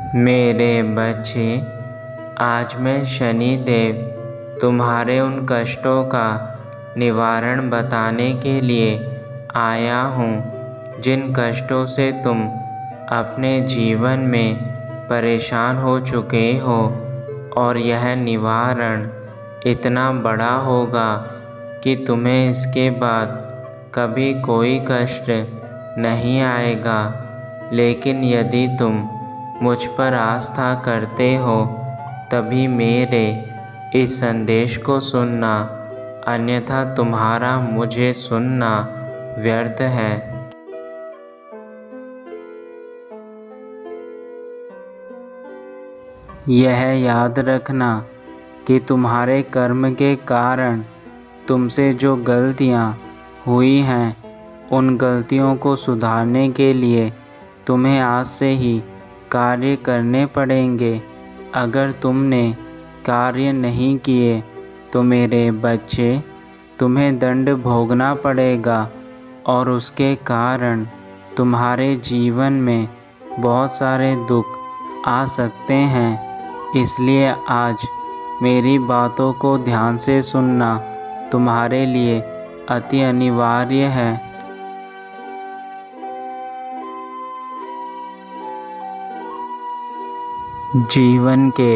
मेरे बच्चे, आज मैं शनिदेव तुम्हारे उन कष्टों का निवारण बताने के लिए आया हूँ जिन कष्टों से तुम अपने जीवन में परेशान हो चुके हो। और यह निवारण इतना बड़ा होगा कि तुम्हें इसके बाद कभी कोई कष्ट नहीं आएगा। लेकिन यदि तुम मुझ पर आस्था करते हो तभी मेरे इस संदेश को सुनना, अन्यथा तुम्हारा मुझे सुनना व्यर्थ है। यह याद रखना कि तुम्हारे कर्म के कारण तुमसे जो गलतियाँ हुई हैं, उन गलतियों को सुधारने के लिए तुम्हें आज से ही कार्य करने पड़ेंगे। अगर तुमने कार्य नहीं किए तो मेरे बच्चे, तुम्हें दंड भोगना पड़ेगा और उसके कारण तुम्हारे जीवन में बहुत सारे दुख आ सकते हैं। इसलिए आज मेरी बातों को ध्यान से सुनना तुम्हारे लिए अति अनिवार्य है। जीवन के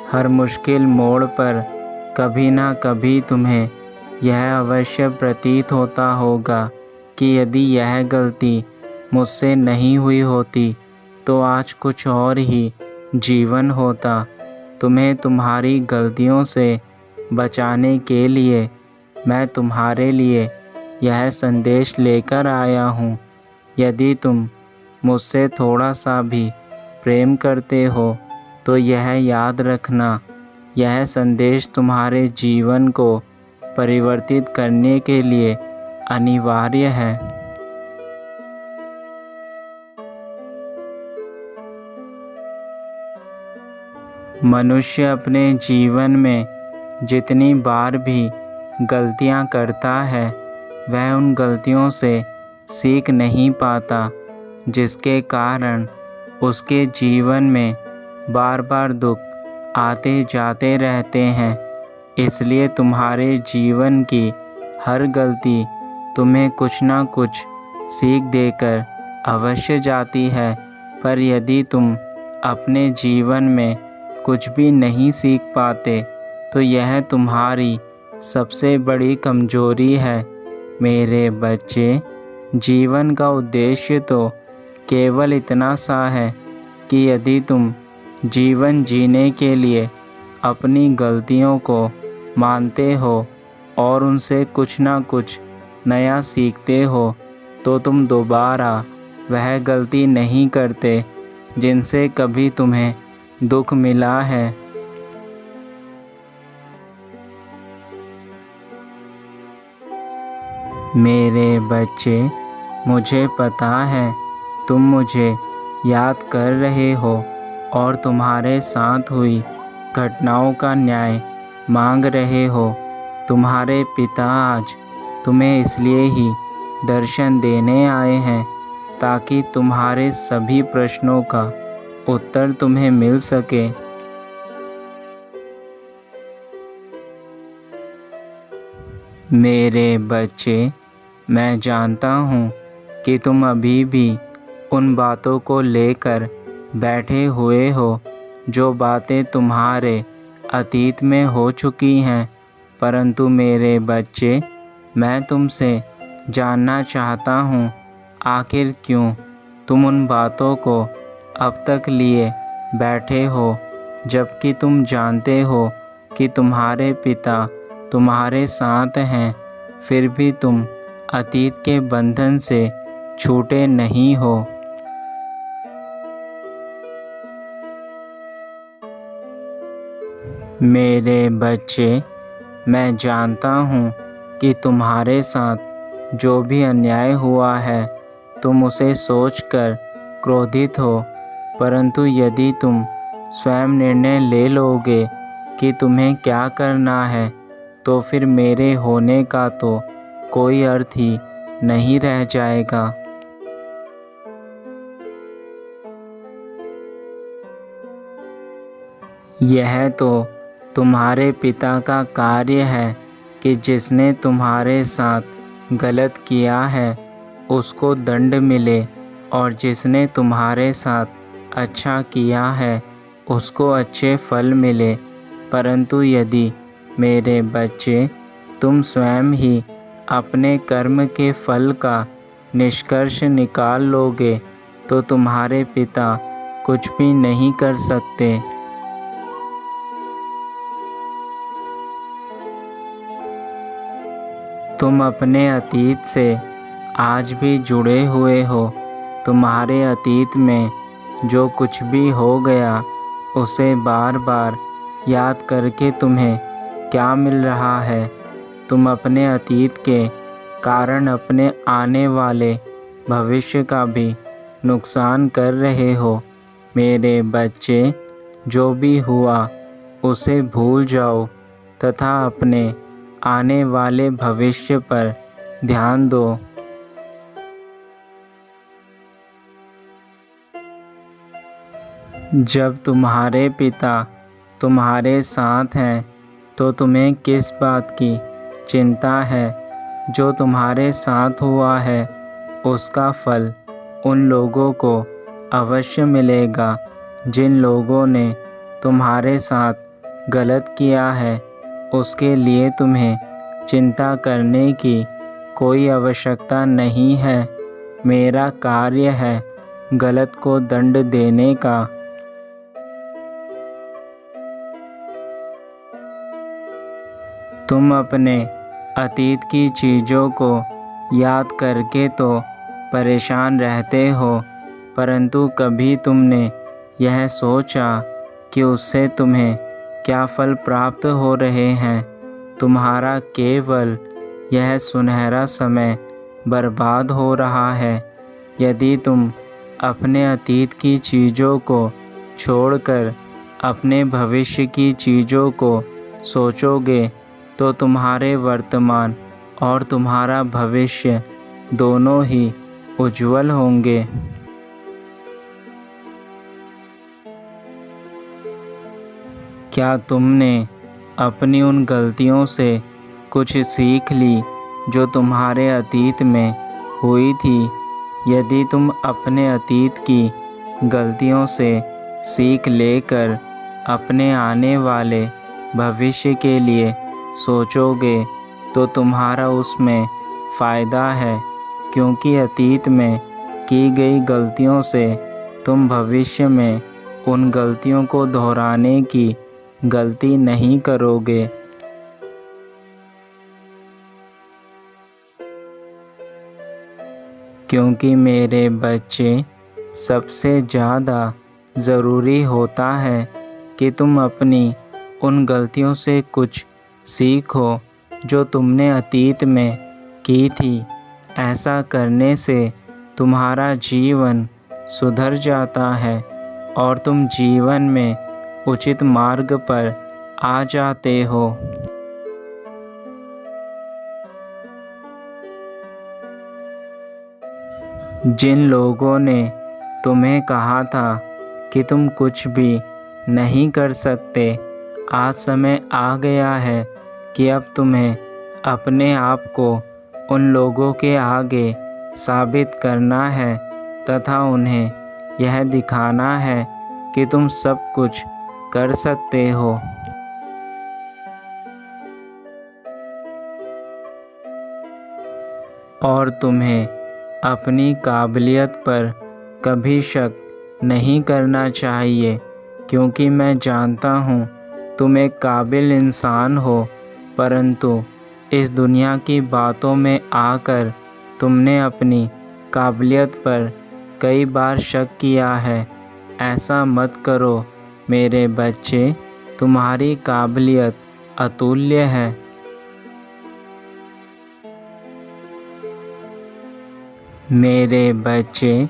हर मुश्किल मोड़ पर कभी ना कभी तुम्हें यह अवश्य प्रतीत होता होगा कि यदि यह गलती मुझसे नहीं हुई होती तो आज कुछ और ही जीवन होता। तुम्हें तुम्हारी गलतियों से बचाने के लिए मैं तुम्हारे लिए यह संदेश लेकर आया हूँ। यदि तुम मुझसे थोड़ा सा भी प्रेम करते हो तो यह याद रखना, यह संदेश तुम्हारे जीवन को परिवर्तित करने के लिए अनिवार्य है। मनुष्य अपने जीवन में जितनी बार भी गलतियां करता है, वह उन गलतियों से सीख नहीं पाता, जिसके कारण उसके जीवन में बार बार दुख आते जाते रहते हैं। इसलिए तुम्हारे जीवन की हर गलती तुम्हें कुछ ना कुछ सीख देकर अवश्य जाती है। पर यदि तुम अपने जीवन में कुछ भी नहीं सीख पाते तो यह तुम्हारी सबसे बड़ी कमजोरी है। मेरे बच्चे, जीवन का उद्देश्य तो केवल इतना सा है कि यदि तुम जीवन जीने के लिए अपनी गलतियों को मानते हो और उनसे कुछ ना कुछ नया सीखते हो तो तुम दोबारा वह गलती नहीं करते जिनसे कभी तुम्हें दुख मिला है। मेरे बच्चे, मुझे पता है तुम मुझे याद कर रहे हो और तुम्हारे साथ हुई घटनाओं का न्याय मांग रहे हो। तुम्हारे पिता आज तुम्हें इसलिए ही दर्शन देने आए हैं ताकि तुम्हारे सभी प्रश्नों का उत्तर तुम्हें मिल सके। मेरे बच्चे, मैं जानता हूँ कि तुम अभी भी उन बातों को लेकर बैठे हुए हो जो बातें तुम्हारे अतीत में हो चुकी हैं। परंतु मेरे बच्चे, मैं तुमसे जानना चाहता हूँ, आखिर क्यों तुम उन बातों को अब तक लिए बैठे हो, जबकि तुम जानते हो कि तुम्हारे पिता तुम्हारे साथ हैं। फिर भी तुम अतीत के बंधन से छूटे नहीं हो। मेरे बच्चे, मैं जानता हूँ कि तुम्हारे साथ जो भी अन्याय हुआ है तुम उसे सोचकर क्रोधित हो। परंतु यदि तुम स्वयं निर्णय ले लोगे कि तुम्हें क्या करना है तो फिर मेरे होने का तो कोई अर्थ ही नहीं रह जाएगा। यह तो तुम्हारे पिता का कार्य है कि जिसने तुम्हारे साथ गलत किया है उसको दंड मिले और जिसने तुम्हारे साथ अच्छा किया है उसको अच्छे फल मिले। परंतु यदि मेरे बच्चे तुम स्वयं ही अपने कर्म के फल का निष्कर्ष निकाल लोगे तो तुम्हारे पिता कुछ भी नहीं कर सकते। तुम अपने अतीत से आज भी जुड़े हुए हो। तुम्हारे अतीत में जो कुछ भी हो गया उसे बार बार याद करके तुम्हें क्या मिल रहा है? तुम अपने अतीत के कारण अपने आने वाले भविष्य का भी नुकसान कर रहे हो। मेरे बच्चे, जो भी हुआ उसे भूल जाओ तथा अपने आने वाले भविष्य पर ध्यान दो। जब तुम्हारे पिता तुम्हारे साथ हैं तो तुम्हें किस बात की चिंता है? जो तुम्हारे साथ हुआ है उसका फल उन लोगों को अवश्य मिलेगा। जिन लोगों ने तुम्हारे साथ गलत किया है उसके लिए तुम्हें चिंता करने की कोई आवश्यकता नहीं है। मेरा कार्य है गलत को दंड देने का। तुम अपने अतीत की चीज़ों को याद करके तो परेशान रहते हो, परंतु कभी तुमने यह सोचा कि उससे तुम्हें क्या फल प्राप्त हो रहे हैं? तुम्हारा केवल यह सुनहरा समय बर्बाद हो रहा है। यदि तुम अपने अतीत की चीज़ों को छोड़कर अपने भविष्य की चीज़ों को सोचोगे तो तुम्हारे वर्तमान और तुम्हारा भविष्य दोनों ही उज्जवल होंगे। क्या तुमने अपनी उन गलतियों से कुछ सीख ली जो तुम्हारे अतीत में हुई थी? यदि तुम अपने अतीत की गलतियों से सीख लेकर अपने आने वाले भविष्य के लिए सोचोगे तो तुम्हारा उसमें फ़ायदा है, क्योंकि अतीत में की गई गलतियों से तुम भविष्य में उन गलतियों को दोहराने की गलती नहीं करोगे। क्योंकि मेरे बच्चे, सबसे ज़्यादा ज़रूरी होता है कि तुम अपनी उन गलतियों से कुछ सीखो जो तुमने अतीत में की थी। ऐसा करने से तुम्हारा जीवन सुधर जाता है और तुम जीवन में उचित मार्ग पर आ जाते हो। जिन लोगों ने तुम्हें कहा था कि तुम कुछ भी नहीं कर सकते, आज समय आ गया है कि अब तुम्हें अपने आप को उन लोगों के आगे साबित करना है तथा उन्हें यह दिखाना है कि तुम सब कुछ कर सकते हो। और तुम्हें अपनी काबिलियत पर कभी शक नहीं करना चाहिए, क्योंकि मैं जानता हूँ तुम एक काबिल इंसान हो, परंतु इस दुनिया की बातों में आकर तुमने अपनी काबिलियत पर कई बार शक किया है। ऐसा मत करो मेरे बच्चे, तुम्हारी काबिलियत अतुल्य है। मेरे बच्चे,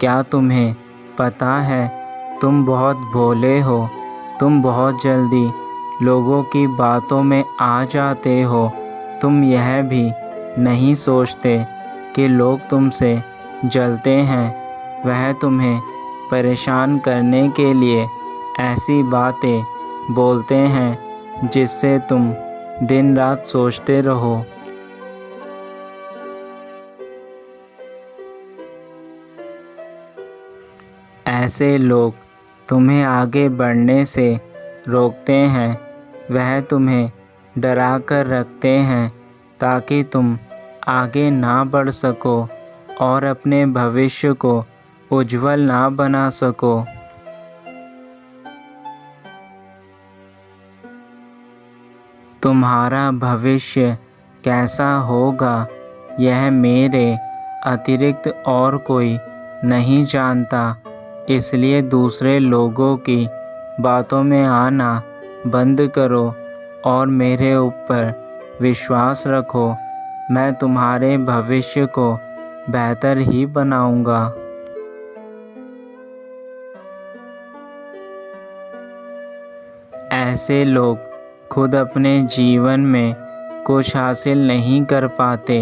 क्या तुम्हें पता है तुम बहुत भोले हो? तुम बहुत जल्दी लोगों की बातों में आ जाते हो। तुम यह भी नहीं सोचते कि लोग तुमसे जलते हैं। वह तुम्हें परेशान करने के लिए ऐसी बातें बोलते हैं जिससे तुम दिन रात सोचते रहो। ऐसे लोग तुम्हें आगे बढ़ने से रोकते हैं। वह तुम्हें डरा कर रखते हैं ताकि तुम आगे ना बढ़ सको और अपने भविष्य को उज्जवल ना बना सको। तुम्हारा भविष्य कैसा होगा यह मेरे अतिरिक्त और कोई नहीं जानता, इसलिए दूसरे लोगों की बातों में आना बंद करो और मेरे ऊपर विश्वास रखो। मैं तुम्हारे भविष्य को बेहतर ही बनाऊंगा। ऐसे लोग खुद अपने जीवन में कुछ हासिल नहीं कर पाते,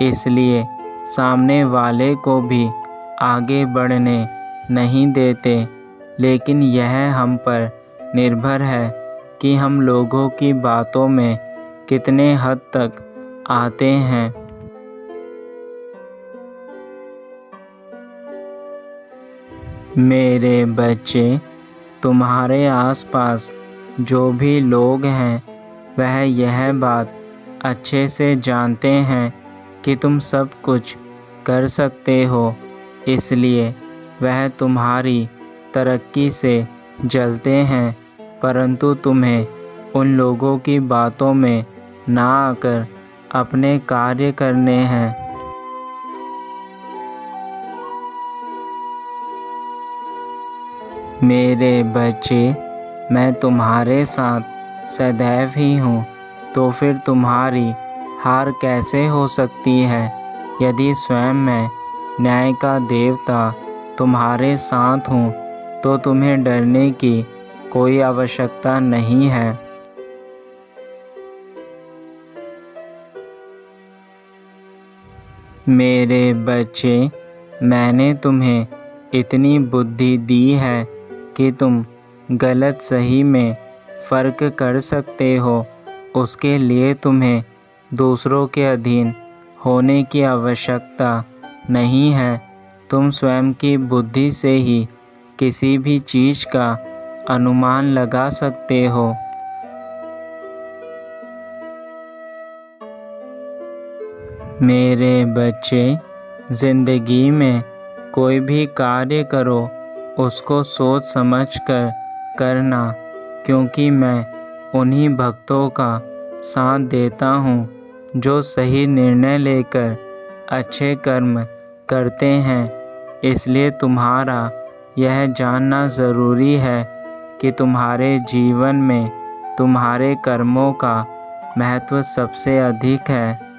इसलिए सामने वाले को भी आगे बढ़ने नहीं देते। लेकिन यह हम पर निर्भर है कि हम लोगों की बातों में कितने हद तक आते हैं। मेरे बच्चे, तुम्हारे आसपास जो भी लोग हैं वह यह बात अच्छे से जानते हैं कि तुम सब कुछ कर सकते हो, इसलिए वह तुम्हारी तरक्की से जलते हैं, परंतु तुम्हें उन लोगों की बातों में ना आकर अपने कार्य करने हैं। मेरे बच्चे, मैं तुम्हारे साथ सदैव ही हूँ, तो फिर तुम्हारी हार कैसे हो सकती है? यदि स्वयं मैं न्याय का देवता तुम्हारे साथ हूँ तो तुम्हें डरने की कोई आवश्यकता नहीं है। मेरे बच्चे, मैंने तुम्हें इतनी बुद्धि दी है कि तुम गलत सही में फ़र्क कर सकते हो। उसके लिए तुम्हें दूसरों के अधीन होने की आवश्यकता नहीं है। तुम स्वयं की बुद्धि से ही किसी भी चीज़ का अनुमान लगा सकते हो। मेरे बच्चे, ज़िंदगी में कोई भी कार्य करो उसको सोच समझ कर करना, क्योंकि मैं उन्हीं भक्तों का साथ देता हूँ जो सही निर्णय लेकर अच्छे कर्म करते हैं। इसलिए तुम्हारा यह जानना ज़रूरी है कि तुम्हारे जीवन में तुम्हारे कर्मों का महत्व सबसे अधिक है।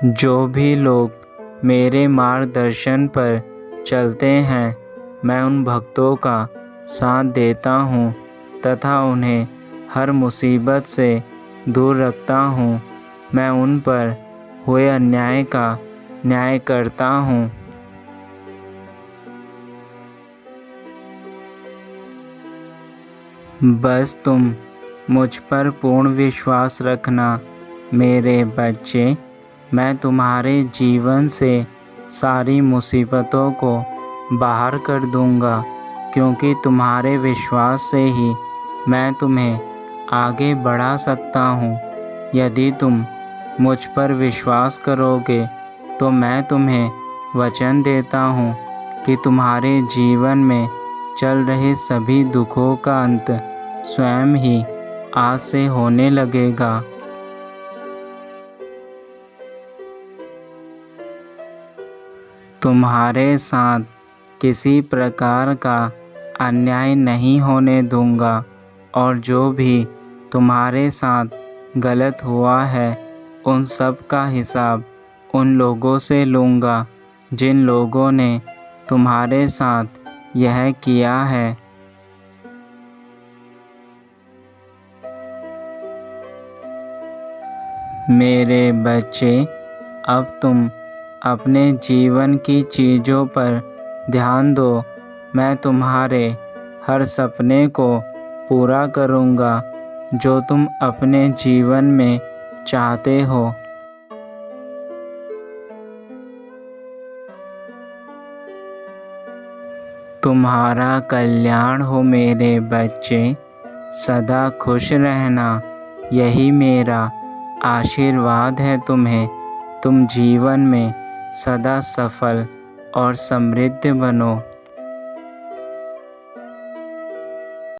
जो भी लोग मेरे मार्गदर्शन पर चलते हैं, मैं उन भक्तों का साथ देता हूँ तथा उन्हें हर मुसीबत से दूर रखता हूँ। मैं उन पर हुए अन्याय का न्याय करता हूँ। बस तुम मुझ पर पूर्ण विश्वास रखना मेरे बच्चे। मैं तुम्हारे जीवन से सारी मुसीबतों को बाहर कर दूंगा, क्योंकि तुम्हारे विश्वास से ही मैं तुम्हें आगे बढ़ा सकता हूँ। यदि तुम मुझ पर विश्वास करोगे तो मैं तुम्हें वचन देता हूँ कि तुम्हारे जीवन में चल रहे सभी दुखों का अंत स्वयं ही आज से होने लगेगा। तुम्हारे साथ किसी प्रकार का अन्याय नहीं होने दूंगा और जो भी तुम्हारे साथ गलत हुआ है उन सब का हिसाब उन लोगों से लूँगा जिन लोगों ने तुम्हारे साथ यह किया है। मेरे बच्चे, अब तुम अपने जीवन की चीज़ों पर ध्यान दो, मैं तुम्हारे हर सपने को पूरा करूँगा जो तुम अपने जीवन में चाहते हो। तुम्हारा कल्याण हो मेरे बच्चे, सदा खुश रहना, यही मेरा आशीर्वाद है तुम्हें। तुम जीवन में सदा सफल और समृद्ध बनो।